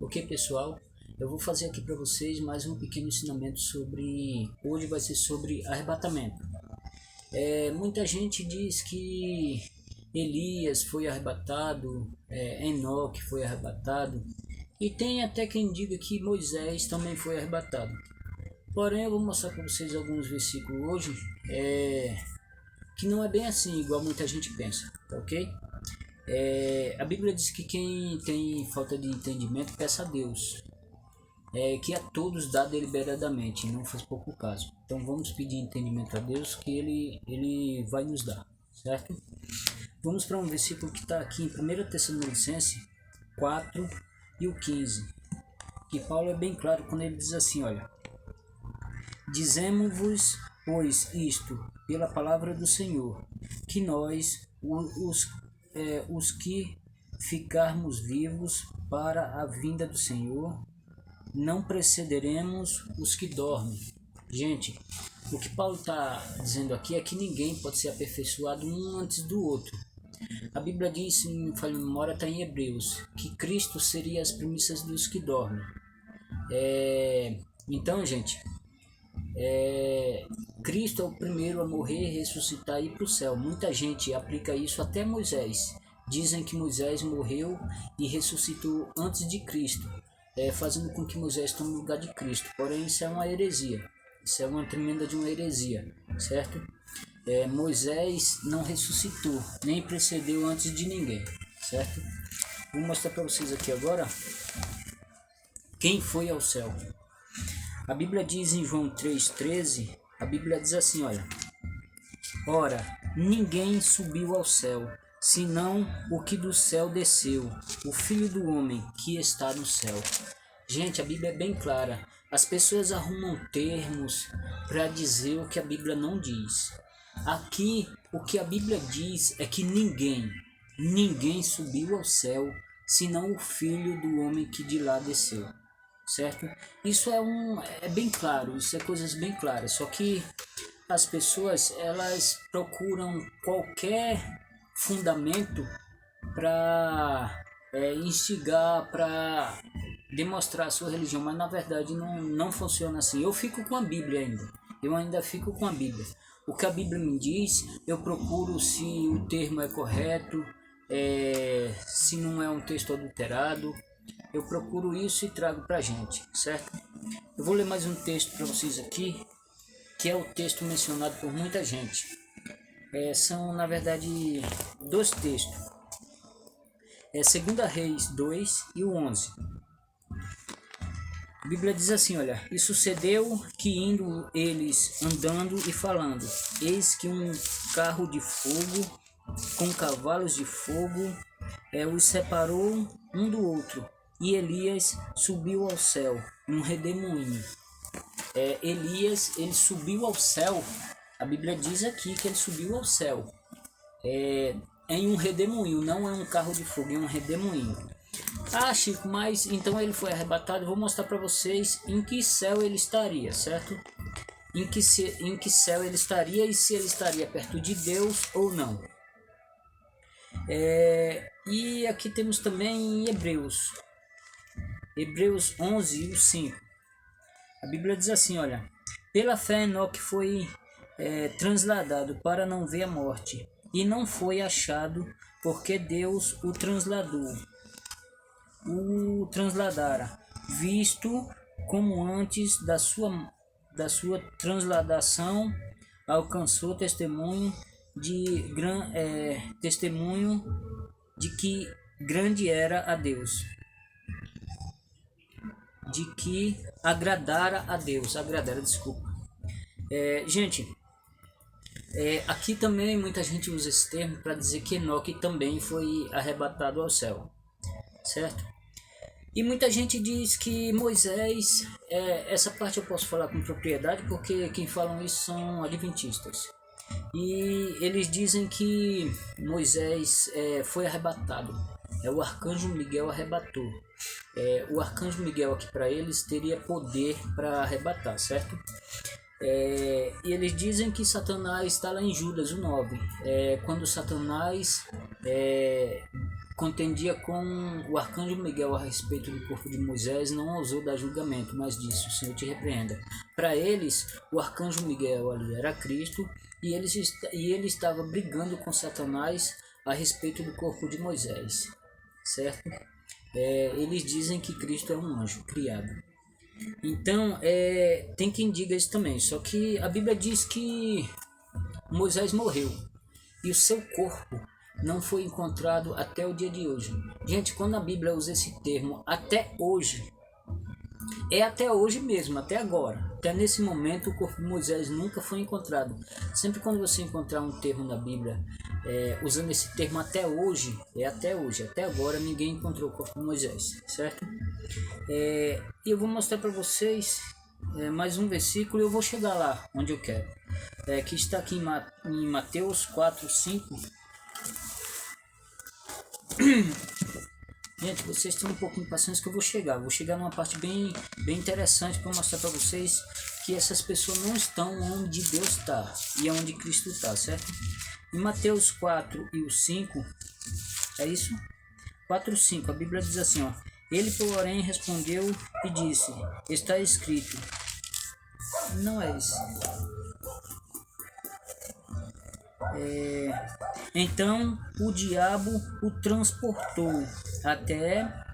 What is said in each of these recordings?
Ok, pessoal? Eu vou fazer aqui para vocês mais um pequeno ensinamento sobre... Hoje vai ser sobre arrebatamento. Muita gente diz que Elias foi arrebatado, Enoque foi arrebatado, e tem até quem diga que Moisés também foi arrebatado. Porém, eu vou mostrar para vocês alguns versículos hoje, que não é bem assim, igual muita gente pensa, tá ok? A Bíblia diz que quem tem falta de entendimento peça a Deus, que a todos dá deliberadamente, não faz pouco caso. Então vamos pedir entendimento a Deus que Ele vai nos dar, certo? Vamos para um versículo que está aqui em 1 Tessalonicenses 4 e o 15, que Paulo é bem claro quando ele diz assim, olha: Dizemos-vos, pois, isto, pela palavra do Senhor, que nós, os que ficarmos vivos para a vinda do Senhor, não precederemos os que dormem. Gente, o que Paulo está dizendo aqui é que ninguém pode ser aperfeiçoado um antes do outro. A Bíblia diz, se não me falha a memória, está em Hebreus, que Cristo seria as primícias dos que dormem. Então, gente, Cristo é o primeiro a morrer, ressuscitar e ir para o céu. Muita gente aplica isso até Moisés. Dizem que Moisés morreu e ressuscitou antes de Cristo, fazendo com que Moisés tome o lugar de Cristo. Porém, isso é uma heresia. Isso é uma tremenda de uma heresia, certo? Moisés não ressuscitou, nem precedeu antes de ninguém, certo? Vou mostrar para vocês aqui agora quem foi ao céu. A Bíblia diz em João 3,13, a Bíblia diz assim, olha: Ora, ninguém subiu ao céu, senão o que do céu desceu, o Filho do Homem que está no céu. Gente, a Bíblia é bem clara. As pessoas arrumam termos para dizer o que a Bíblia não diz. Aqui, o que a Bíblia diz é que ninguém subiu ao céu, senão o Filho do Homem que de lá desceu. Certo? Isso é bem claro, isso é coisas bem claras. Só que as pessoas elas procuram qualquer fundamento para instigar, para demonstrar a sua religião, mas na verdade não funciona assim. Eu fico com a Bíblia ainda, eu ainda fico com a Bíblia. O que a Bíblia me diz, eu procuro se o termo é correto, se não é um texto adulterado. Eu procuro isso e trago pra gente, certo? Eu vou ler mais um texto para vocês aqui, que é o texto mencionado por muita gente. São, na verdade, dois textos. 2 Reis 2 e o 11. A Bíblia diz assim, olha: E sucedeu que indo eles andando e falando, eis que um carro de fogo com cavalos de fogo os separou um do outro, e Elias subiu ao céu, um redemoinho. Elias, ele subiu ao céu. A Bíblia diz aqui que ele subiu ao céu, em um redemoinho, não é um carro de fogo, é um redemoinho. Ah, Chico, mas então ele foi arrebatado. Eu vou mostrar para vocês em que céu ele estaria, certo? Em que céu ele estaria e se ele estaria perto de Deus ou não. E aqui temos também em Hebreus 11 e o 5. A Bíblia diz assim, olha: Pela fé Enoque foi transladado para não ver a morte, e não foi achado, porque Deus o transladara, visto como antes da sua transladação alcançou testemunho de que grande era a Deus, de que agradara, desculpa. Gente, aqui também muita gente usa esse termo para dizer que Enoque também foi arrebatado ao céu, certo? E muita gente diz que Moisés, essa parte eu posso falar com propriedade porque quem falam isso são adventistas. E eles dizem que Moisés foi arrebatado. O arcanjo Miguel arrebatou. O arcanjo Miguel aqui para eles teria poder para arrebatar, certo? E eles dizem que Satanás está lá em Judas, o 9. Quando Satanás contendia com o arcanjo Miguel a respeito do corpo de Moisés, não ousou dar julgamento, mas disse: o Senhor te repreenda. Para eles, o arcanjo Miguel ali era Cristo, e ele estava brigando com Satanás a respeito do corpo de Moisés, certo? Eles dizem que Cristo é um anjo criado. Então, tem quem diga isso também, só que a Bíblia diz que Moisés morreu e o seu corpo não foi encontrado até o dia de hoje. Gente, quando a Bíblia usa esse termo até hoje, é até hoje mesmo, até agora. Até nesse momento o corpo de Moisés nunca foi encontrado. Sempre quando você encontrar um termo na Bíblia usando esse termo até hoje, até agora ninguém encontrou o corpo de Moisés, certo? E eu vou mostrar para vocês mais um versículo e eu vou chegar lá onde eu quero. Que está aqui em Mateus 4, 5. Gente, vocês têm um pouquinho de paciência que eu vou chegar. Vou chegar numa parte bem interessante para mostrar para vocês que essas pessoas não estão onde Deus está e onde Cristo está, certo? Em Mateus 4 e o 5, é isso? 4 e 5, a Bíblia diz assim, ó. Ele, porém, respondeu e disse: está escrito. Não é isso. Então o diabo o transportou até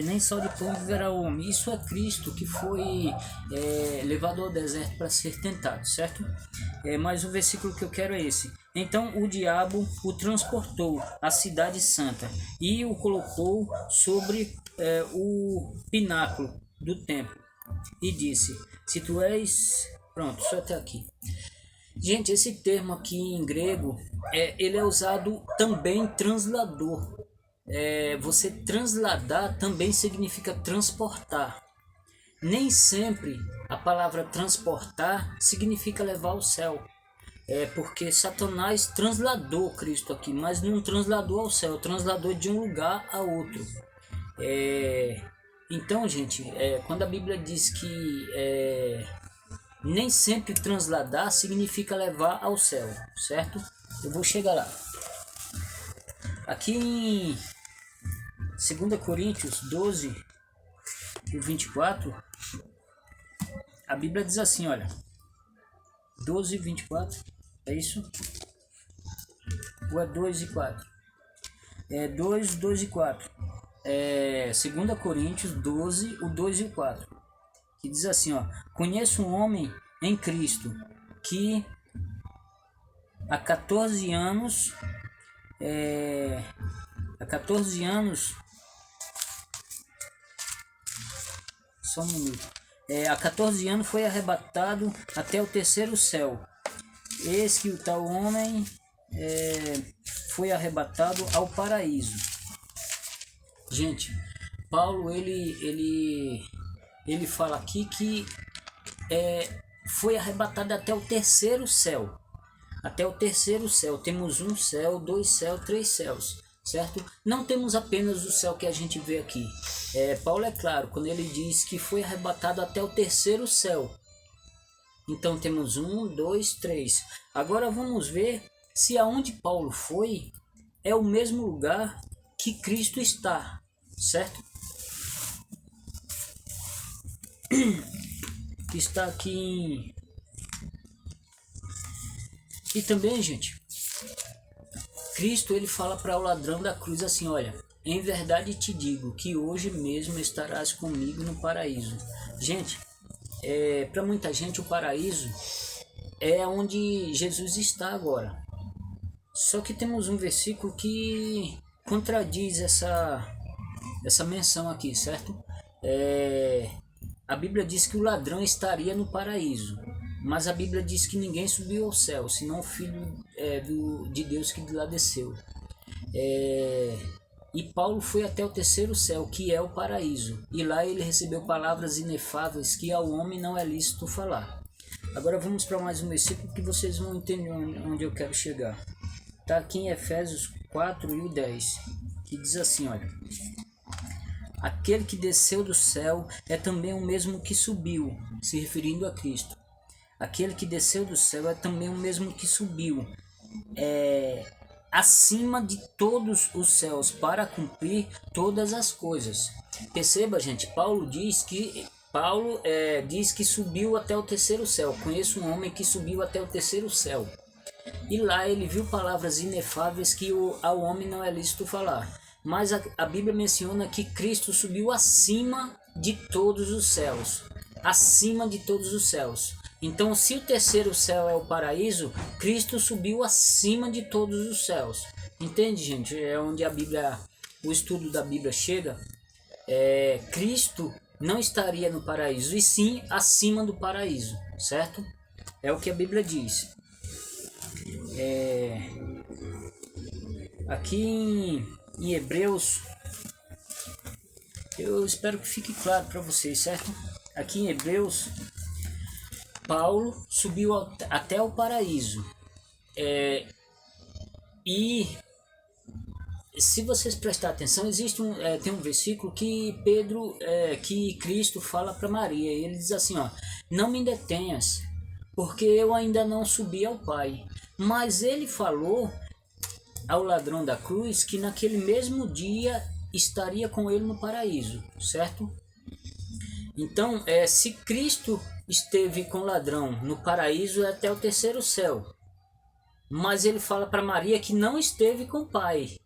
nem só de pão viverá o homem. Isso é Cristo que foi levado ao deserto para ser tentado, certo? Mas o versículo que eu quero é esse. Então o diabo o transportou à cidade santa e o colocou sobre o pináculo do templo e disse: se tu és... Pronto, só até aqui. Gente, esse termo aqui em grego, ele é usado também translador. Você transladar também significa transportar. Nem sempre a palavra transportar significa levar ao céu. Porque Satanás transladou Cristo aqui, mas não transladou ao céu, transladou de um lugar a outro. Então, gente, quando a Bíblia diz que nem sempre transladar significa levar ao céu, certo? Eu vou chegar lá. Aqui em 2 Coríntios 12 e 24, a Bíblia diz assim, olha. 12 e 24, é isso? Ou é 2 e 4? 2 e 4. 2 Coríntios 12, o 2 e o 4. Que diz assim, ó. Conheço um homem em Cristo que há 14 anos... Só um minuto. Há 14 anos foi arrebatado até o terceiro céu. Eis que o tal homem foi arrebatado ao paraíso. Gente, Paulo ele fala aqui que foi arrebatado até o terceiro céu. Até o terceiro céu. Temos um céu, 2 céus, 3 céus. Certo? Não temos apenas o céu que a gente vê aqui. Paulo é claro quando ele diz que foi arrebatado até o terceiro céu. Então temos 1, 2, 3. Agora vamos ver se aonde Paulo foi é o mesmo lugar que Cristo está, certo? Está aqui em... E também, gente, Cristo ele fala para o ladrão da cruz assim, olha, em verdade te digo que hoje mesmo estarás comigo no paraíso. Gente, para muita gente o paraíso é onde Jesus está agora. Só que temos um versículo que contradiz essa menção aqui, certo? A Bíblia diz que o ladrão estaria no paraíso. Mas a Bíblia diz que ninguém subiu ao céu, senão o Filho de Deus que de lá desceu. E Paulo foi até o terceiro céu, que é o paraíso. E lá ele recebeu palavras inefáveis que ao homem não é lícito falar. Agora vamos para mais um versículo que vocês vão entender onde eu quero chegar. Está aqui em Efésios 4 e o 10, que diz assim, olha. Aquele que desceu do céu é também o mesmo que subiu, se referindo a Cristo. Aquele que desceu do céu é também o mesmo que subiu. acima de todos os céus para cumprir todas as coisas. Perceba, gente, Paulo diz que subiu até o terceiro céu. Conheço um homem que subiu até o terceiro céu. E lá ele viu palavras inefáveis que ao homem não é lícito falar. Mas a Bíblia menciona que Cristo subiu acima de todos os céus. Acima de todos os céus. Então, se o terceiro céu é o paraíso, Cristo subiu acima de todos os céus. Entende, gente? É onde o estudo da Bíblia chega. Cristo não estaria no paraíso, e sim acima do paraíso, certo? É o que a Bíblia diz. Aqui em Hebreus, eu espero que fique claro para vocês, certo? Aqui em Hebreus, Paulo subiu até o paraíso. E se vocês prestarem atenção, tem um versículo que que Cristo fala para Maria. E ele diz assim, ó: não me detenhas, porque eu ainda não subi ao Pai. Mas ele falou ao ladrão da cruz que naquele mesmo dia estaria com ele no paraíso, certo? Então, se Cristo esteve com o ladrão no paraíso, é até o terceiro céu. Mas ele fala para Maria que não esteve com o Pai.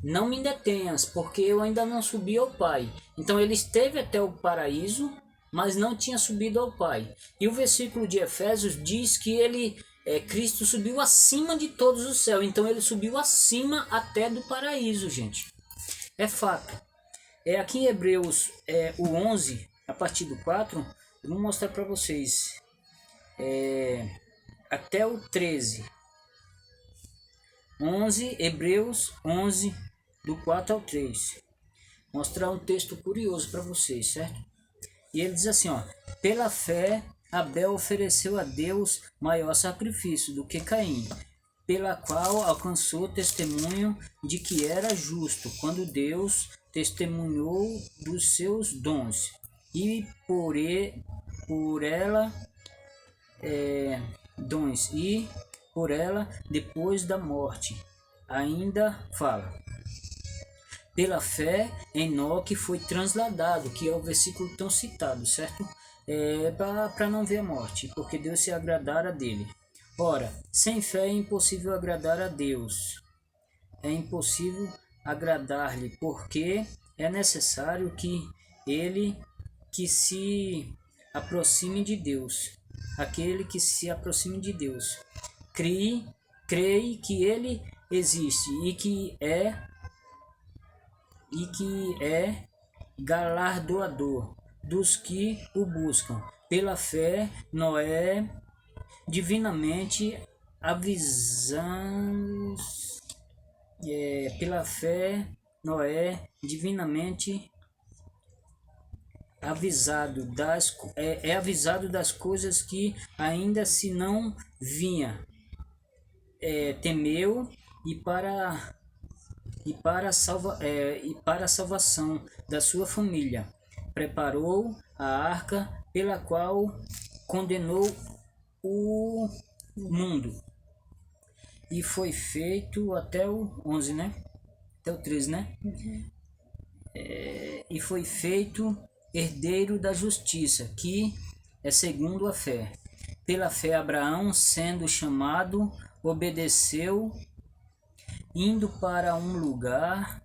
Não me detenhas, porque eu ainda não subi ao Pai. Então ele esteve até o paraíso, mas não tinha subido ao Pai. E o versículo de Efésios diz que Cristo subiu acima de todos os céus. Então ele subiu acima até do paraíso, gente. É fato. Aqui em Hebreus o 11, a partir do 4, eu vou mostrar para vocês. Até o 13. 11, Hebreus 11, do 4 ao 3. Mostrar um texto curioso para vocês, certo? E ele diz assim, ó: pela fé, Abel ofereceu a Deus maior sacrifício do que Caim, pela qual alcançou testemunho de que era justo, quando Deus testemunhou dos seus dons, e por ela dons, e por ela, depois da morte, ainda fala. Pela fé, Enoque foi transladado, que é o versículo tão citado, certo? Para não ver a morte, porque Deus se agradara dele. Ora, sem fé é impossível agradar a Deus. É impossível agradar-lhe, porque é necessário que se aproxime de Deus. Aquele que se aproxime de Deus. Creia que ele existe e que é galardoador dos que o buscam. Pela fé, Noé, divinamente avisando, avisado avisado das coisas que ainda se não vinha, temeu e para a salvação da sua família preparou a arca, pela qual condenou o mundo. E foi feito até o 11, né? Até o 13, né? E foi feito herdeiro da justiça, que é segundo a fé. Pela fé, Abraão, sendo chamado, obedeceu, indo para um lugar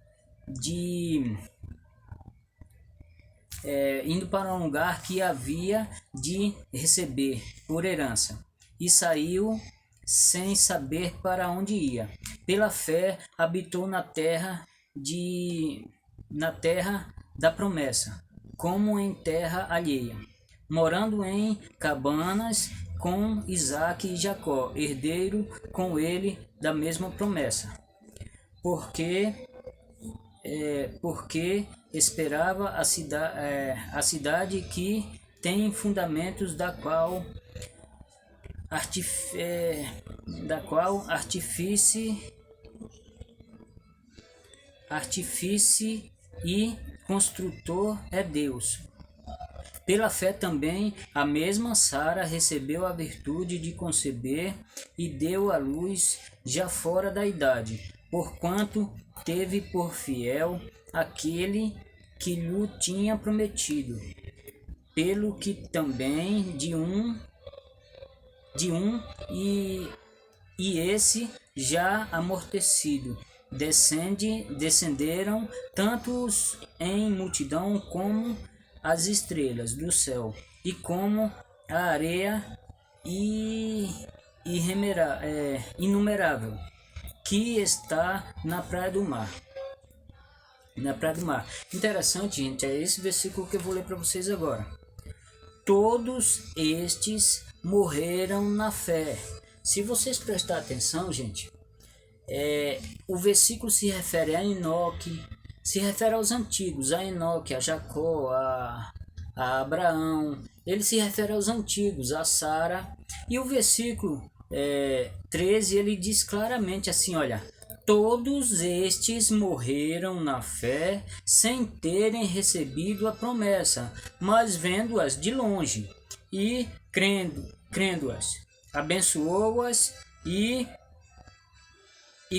que havia de receber por herança, e saiu sem saber para onde ia. Pela fé, habitou na terra da promessa, como em terra alheia, morando em cabanas com Isaque e Jacó, herdeiro com ele da mesma promessa, porque esperava a cidade que tem fundamentos, da qual artífice e construtor é Deus. Pela fé também a mesma Sara recebeu a virtude de conceber e deu à luz já fora da idade, porquanto teve por fiel aquele que lhe tinha prometido, pelo que também de um e esse já amortecido descenderam tantos em multidão como as estrelas do céu e como a areia inumerável que está na praia do mar. Interessante, gente, é esse versículo que eu vou ler para vocês agora. Todos estes morreram na fé. Se vocês prestarem atenção, gente, o versículo se refere a Enoque, se refere aos antigos, a Enoque, a Jacó, a Abraão. Ele se refere aos antigos, a Sara. E o versículo 13, ele diz claramente assim, olha: todos estes morreram na fé, sem terem recebido a promessa, mas vendo-as de longe, e crendo-as, abençoou-as e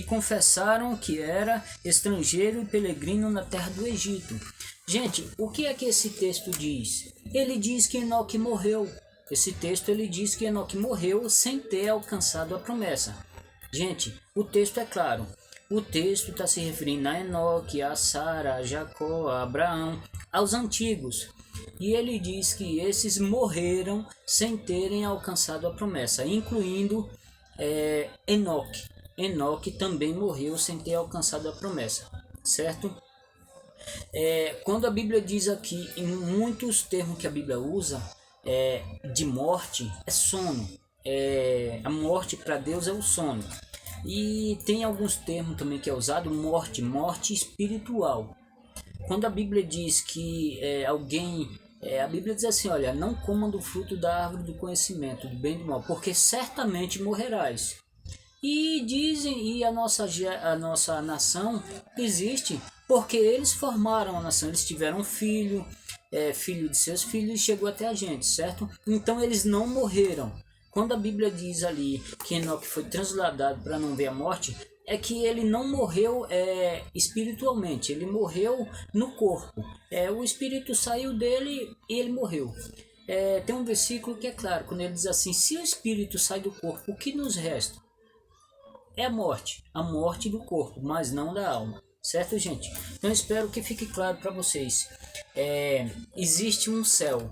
confessaram que era estrangeiro e peregrino na terra do Egito. Gente, o que é que esse texto diz? Ele diz que Enoque morreu. Esse texto ele diz que Enoque morreu sem ter alcançado a promessa. Gente, o texto é claro. O texto está se referindo a Enoque, a Sara, a Jacó, a Abraão, aos antigos. E ele diz que esses morreram sem terem alcançado a promessa, incluindo Enoque. Enoque também morreu sem ter alcançado a promessa, certo? Quando a Bíblia diz aqui, em muitos termos que a Bíblia usa, de morte, é sono. A morte para Deus é o sono. E tem alguns termos também que é usado, morte espiritual. Quando a Bíblia diz que a Bíblia diz assim, olha, não comam do fruto da árvore do conhecimento, do bem e do mal, porque certamente morrerás. E dizem, e a nossa nação existe porque eles formaram a nação, eles tiveram filho, filho de seus filhos, e chegou até a gente, certo? Então eles não morreram. Quando a Bíblia diz ali que Enoque foi transladado para não ver a morte, é que ele não morreu espiritualmente, ele morreu no corpo. O espírito saiu dele e ele morreu. Tem um versículo que é claro, quando ele diz assim: se o espírito sai do corpo, o que nos resta? É a morte do corpo, mas não da alma, certo, gente? Então espero que fique claro para vocês. Existe um céu.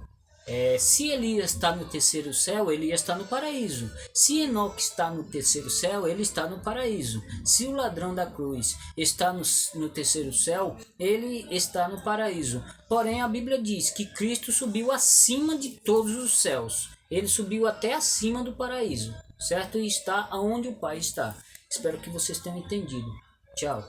Se Elias está no terceiro céu, Elias está no paraíso. Se Enoque está no terceiro céu, ele está no paraíso. Se o ladrão da cruz está no terceiro céu, ele está no paraíso. Porém, a Bíblia diz que Cristo subiu acima de todos os céus. Ele subiu até acima do paraíso, certo? E está aonde o Pai está. Espero que vocês tenham entendido. Tchau.